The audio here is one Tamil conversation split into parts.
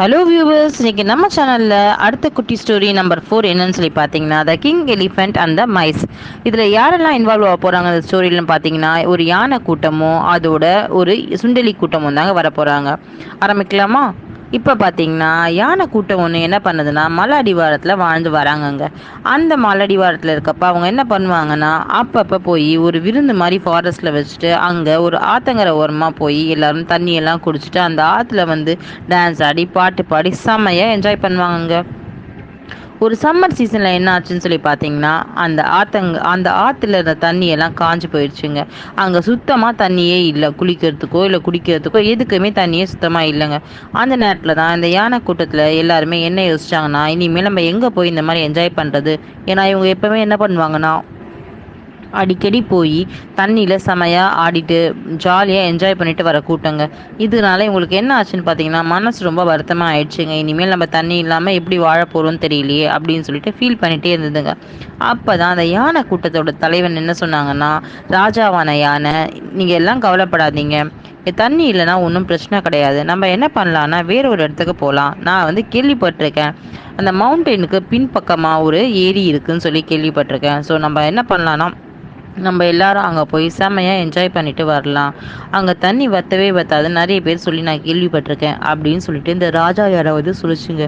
ஹலோ வியூவர்ஸ், இன்னைக்கு நம்ம சேனல்ல அடுத்த குட்டி ஸ்டோரி நம்பர் 4 என்னன்னு சொல்லி பார்த்தீங்கன்னா, the king elephant and the mice. இதில் யாரெல்லாம் இன்வால்வ் ஆக போகிறாங்க அந்த ஸ்டோரியில்னு பார்த்தீங்கன்னா, ஒரு யானை கூட்டமும் அதோட ஒரு சுண்டெலி கூட்டமும் தாங்க வர போகிறாங்க. ஆரம்பிக்கலாமா? இப்போ பார்த்தீங்கன்னா யானை கூட்டம் ஒன்று என்ன பண்ணுதுன்னா, மலை அடிவாரத்தில் வாழ்ந்து வராங்கங்க. அந்த மலை அடிவாரத்தில் இருக்கப்ப அவங்க என்ன பண்ணுவாங்கன்னா, அப்பப்போ போய் ஒரு விருந்து மாதிரி ஃபாரஸ்ட்டில் வச்சுட்டு அங்கே ஒரு ஆத்தங்கரை ஓரமாக போய் எல்லாரும் தண்ணியெல்லாம் குடிச்சிட்டு அந்த ஆற்றுல வந்து டான்ஸ் ஆடி பாட்டு பாடி செம்மையாக என்ஜாய் பண்ணுவாங்க. ஒரு சம்மர் சீசனில் என்ன ஆச்சுன்னு சொல்லி பார்த்தீங்கன்னா, அந்த ஆற்றுல இருந்த தண்ணியெல்லாம் காஞ்சு போயிடுச்சுங்க. அங்கே சுத்தமாக தண்ணியே இல்லை, குளிக்கிறதுக்கோ இல்லை குடிக்கிறதுக்கோ எதுக்குமே தண்ணியே சுத்தமாக இல்லைங்க. அந்த நேரத்தில் தான் இந்த யானை கூட்டத்தில் எல்லாருமே என்ன யோசிச்சாங்கன்னா, இனிமேல் நம்ம எங்கே போய் இந்த மாதிரி என்ஜாய் பண்ணுறது? ஏன்னா இவங்க எப்போவுமே என்ன பண்ணுவாங்கன்னா, அடிக்கடி போய் தண்ணியில் செமையாக ஆடிட்டு ஜாலியாக என்ஜாய் பண்ணிட்டு வர கூட்டங்க. இதனால இவங்களுக்கு என்ன ஆச்சுன்னு பார்த்தீங்கன்னா, மனசு ரொம்ப வருத்தமாக ஆயிடுச்சுங்க. இனிமேல் நம்ம தண்ணி இல்லாமல் எப்படி வாழ போகிறோம்னு தெரியலையே அப்படின்னு சொல்லிட்டு ஃபீல் பண்ணிகிட்டே இருந்ததுங்க. அப்போ தான் அந்த யானை கூட்டத்தோட தலைவன் என்ன சொன்னாங்கன்னா, ராஜாவான யானை, நீங்கள் எல்லாம் கவலைப்படாதீங்க, தண்ணி இல்லைன்னா ஒன்றும் பிரச்சனை கிடையாது. நம்ம என்ன பண்ணலான்னா வேற ஒரு இடத்துக்கு போகலாம். நான் வந்து கேள்விப்பட்டிருக்கேன், அந்த மவுண்டெயினுக்கு பின்பக்கமாக ஒரு ஏரி இருக்குன்னு சொல்லி கேள்விப்பட்டிருக்கேன். ஸோ நம்ம என்ன பண்ணலான்னா, நம்ம எல்லாரும் அங்கே போய் செம்மையாக என்ஜாய் பண்ணிட்டு வரலாம். அங்கே தண்ணி வற்றவே வற்றாது, நிறைய பேர் சொல்லி நான் கேள்விப்பட்டிருக்கேன் அப்படின்னு சொல்லிட்டு இந்த ராஜா யாராவது சொல்லிச்சுங்க.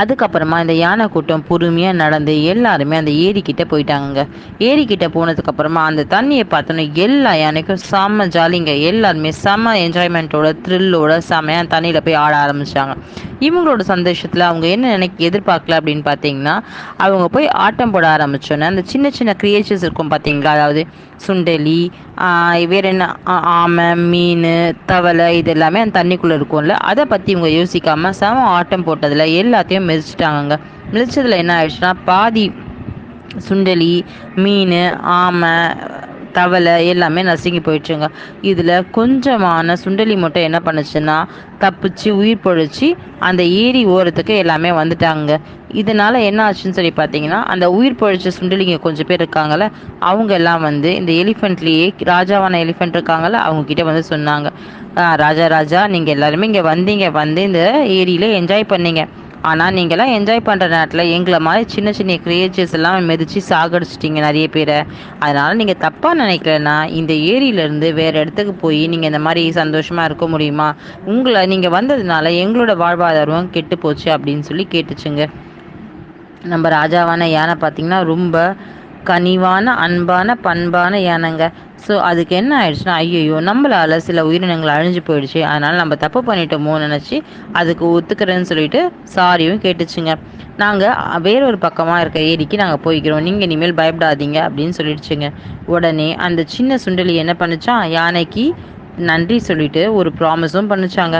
அதுக்கப்புறமா இந்த யானை கூட்டம் பொறுமையாக நடந்து எல்லாருமே அந்த ஏரிக்கிட்ட போயிட்டாங்க. ஏரிக்கிட்ட போனதுக்கப்புறமா அந்த தண்ணியை பார்த்தோன்னா எல்லா யானைக்கும் செம்ம ஜாலிங்க. எல்லாருமே செம்ம என்ஜாய்மெண்ட்டோட த்ரில்லோட செம்மையாக தண்ணியில் போய் ஆட ஆரம்பித்தாங்க. இவங்களோட சந்தோஷத்தில் அவங்க என்ன எதிர்பார்க்கல அப்படின்னு பார்த்தீங்கன்னா, அவங்க போய் ஆட்டம் போட ஆரம்பித்தோன்னே அந்த சின்ன சின்ன கிரியேச்சர்ஸ் இருக்கும் பார்த்தீங்களா, அதாவது சுண்டெலி, வேற என்ன, ஆமை, மீன், தவளை, இது எல்லாமே அந்த தண்ணிக்குள்ளே இருக்கும்ல, அதை பற்றி இவங்க யோசிக்காமல் செம ஆட்டம் போட்டதில் எல்லாத்தையும் மிதிச்சிட்டாங்க. மிதிச்சதில் என்ன ஆயிடுச்சுன்னா, பாதி சுண்டெலி, மீன், ஆமை, தவளை எல்லாமே நசுங்கி போயிடுச்சுங்க. இதில் கொஞ்சமான சுண்டெலி மட்டும் என்ன பண்ணுச்சுன்னா தப்பிச்சு உயிர் பொழிச்சு அந்த ஏரி ஓரத்துக்கு எல்லாமே வந்துட்டாங்க. இதனால என்ன ஆச்சுன்னு சொல்லி பார்த்தீங்கன்னா, அந்த உயிர் பொழிச்ச சுண்டெலிங்க கொஞ்சம் பேர் இருக்காங்கல்ல, அவங்க எல்லாம் வந்து இந்த எலிஃபென்ட்லேயே ராஜாவான எலிஃபென்ட் இருக்காங்கல்ல, அவங்க கிட்ட வந்து சொன்னாங்க, ராஜா நீங்கள் எல்லாருமே இங்கே வந்தீங்க, வந்து இந்த ஏரியில் என்ஜாய் பண்ணீங்க. ஆனால் நீங்களாம் என்ஜாய் பண்ணுற நேரத்தில் எங்களை மாதிரி சின்ன சின்ன கிரியேச்சர்ஸ் எல்லாம் மிதித்து சாகடிச்சிட்டிங்க நிறைய பேரை. அதனால் நீங்கள் தப்பாக நினைக்கலன்னா இந்த ஏரியிலேருந்து வேறு இடத்துக்கு போய் நீங்கள் இந்த மாதிரி சந்தோஷமாக இருக்க முடியுமா? நீங்கள் வந்ததுனால எங்களோட வாழ்வாதாரம் கெட்டு போச்சு அப்படின்னு சொல்லி கேட்டுச்சுங்க. நம்ம ராஜாவான யானை பார்த்திங்கன்னா ரொம்ப கனிவான, அன்பான, பண்பான யானைங்க. ஸோ அதுக்கு என்ன ஆயிடுச்சுன்னா, ஐயோ நம்மளால் சில உயிரினங்கள் அழிஞ்சு போயிடுச்சு, அதனால் நம்ம தப்பு பண்ணிட்டோமோன்னு நினச்சி அதுக்கு ஒத்துக்கிறேன்னு சொல்லிட்டு சாரியும் கேட்டுச்சுங்க. நாங்கள் வேறொரு பக்கமாக இருக்க ஏரிக்கு நாங்கள் போய்க்கிறோம், நீங்கள் இனிமேல் பயப்படாதீங்க அப்படின்னு சொல்லிடுச்சுங்க. உடனே அந்த சின்ன சுண்டலி என்ன பண்ணுச்சான், யானைக்கு நன்றி சொல்லிட்டு ஒரு ப்ராமிஸும் பண்ணிச்சாங்க.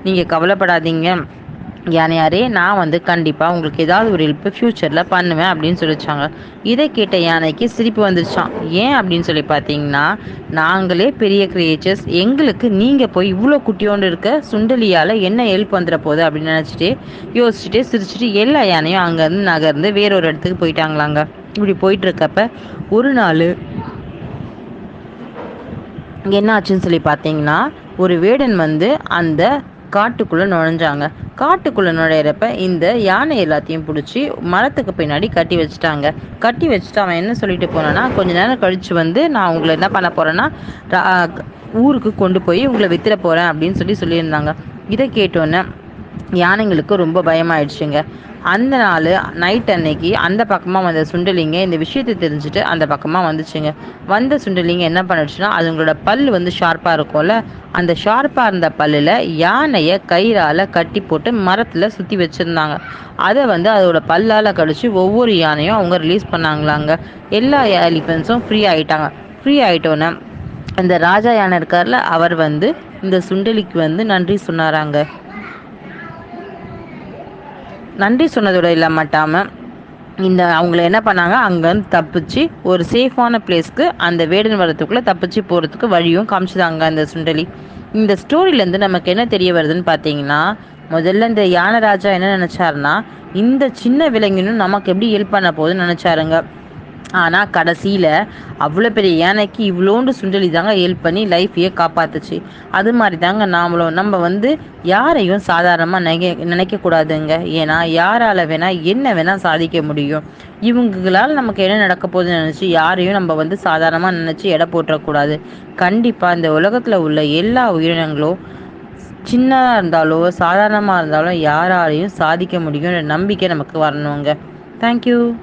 நீங்கள் கவலைப்படாதீங்க யானையாரே, நான் வந்து கண்டிப்பாக உங்களுக்கு ஏதாவது ஒரு ஹெல்ப் ஃப்யூச்சரில் பண்ணுவேன் அப்படின்னு சொல்லிச்சாங்க. இதை கேட்ட யானைக்கு சிரிப்பு வந்துருச்சான். ஏன் அப்படின்னு சொல்லி பார்த்தீங்கன்னா, நாங்களே பெரிய கிரியேச்சர்ஸ், எங்களுக்கு நீங்கள் போய் இவ்வளோ குட்டியோண்டு இருக்க சுண்டலியால் என்ன ஹெல்ப் வந்துட போகுது அப்படின்னு நினச்சிட்டு யோசிச்சுட்டு சிரிச்சுட்டு எல்லா யானையும் அங்கேருந்து நகர்ந்து வேறொரு இடத்துக்கு போயிட்டாங்களாங்க. இப்படி போயிட்டு இருக்கப்ப ஒரு நாள் என்ன ஆச்சுன்னு சொல்லி பார்த்தீங்கன்னா, ஒரு வேடன் வந்து அந்த காட்டுக்குள்ளே நுழைஞ்சாங்க. காட்டுக்குள்ளே நுழையிறப்ப இந்த யானை எல்லாத்தையும் பிடிச்சி மரத்துக்கு பின்னாடி கட்டி வச்சுட்டாங்க. கட்டி வச்சுட்டு அவன் என்ன சொல்லிட்டு போனான்னா, கொஞ்ச நேரம் கழித்து வந்து நான் உங்களை என்ன பண்ண போகிறேன்னா ஊருக்கு கொண்டு போய் உங்களை வித்துட போகிறேன் அப்படின்னு சொல்லியிருந்தாங்க. இதை கேட்டோன்னே யானைங்களுக்கு ரொம்ப பயமாயிடுச்சுங்க. அந்த நாள் நைட் அன்னைக்கு அந்த பக்கமாக வந்த சுண்டலிங்க இந்த விஷயத்தை தெரிஞ்சுட்டு அந்த பக்கமாக வந்துச்சுங்க. வந்த சுண்டலிங்க என்ன பண்ணிடுச்சுன்னா, அதுங்களோட பல் வந்து ஷார்ப்பாக இருக்கும்ல, அந்த ஷார்ப்பாக இருந்த பல்லில் யானையை கயிறால் கட்டி போட்டு மரத்தில் சுற்றி வச்சுருந்தாங்க. அதை வந்து அதோட பல்லால் கடிச்சு ஒவ்வொரு யானையும் அவங்க ரிலீஸ் பண்ணாங்களாங்க. எல்லா எலிஃபென்ட்ஸும் ஃப்ரீ ஆகிட்டாங்க. ஃப்ரீ ஆகிட்டோன்னே இந்த ராஜா யானை இருக்கார்ல, அவர் வந்து இந்த சுண்டலிக்கு வந்து நன்றி சொன்னாராங்க. நன்றி சொன்னதோட இல்லாமட்டாமல் அவங்கள என்ன பண்ணாங்க, அங்கேருந்து தப்பிச்சு ஒரு சேஃபான பிளேஸ்க்கு அந்த வேடன் வரத்துக்குள்ளே தப்பிச்சு போகிறதுக்கு வழியும் காமிச்சுதாங்க அந்த சுண்டலி. இந்த ஸ்டோரியிலேருந்து நமக்கு என்ன தெரிய வருதுன்னு பார்த்தீங்கன்னா, முதல்ல இந்த யானை ராஜா என்ன நினச்சாருன்னா, இந்த சின்ன விலங்கினும் நமக்கு எப்படி ஹெல்ப் பண்ண போகுதுன்னு நினச்சாருங்க. ஆனால் கடைசியில் அவ்வளோ பெரிய யானைக்கு இவ்வளோண்டு சுண்டலி தாங்க ஹெல்ப் பண்ணி லைஃப்பையே காப்பாத்துச்சு. அது மாதிரி தாங்க நாமளும் நம்ம யாரையும் சாதாரணமாக நினைக்கக்கூடாதுங்க. ஏன்னா யாரால் வேணால் என்ன வேணால் சாதிக்க முடியும். இவங்களால் நமக்கு என்ன நடக்க போகுதுன்னு நினச்சி யாரையும் நம்ம சாதாரணமாக நினச்சி எடை போட்டுறக்கூடாது. கண்டிப்பாக இந்த உலகத்தில் உள்ள எல்லா உயிரினங்களும் சின்னதாக இருந்தாலும் சாதாரணமாக இருந்தாலும் யாராலையும் சாதிக்க முடியும்ன்ற நம்பிக்கை நமக்கு வரணுங்க. தேங்க்யூ.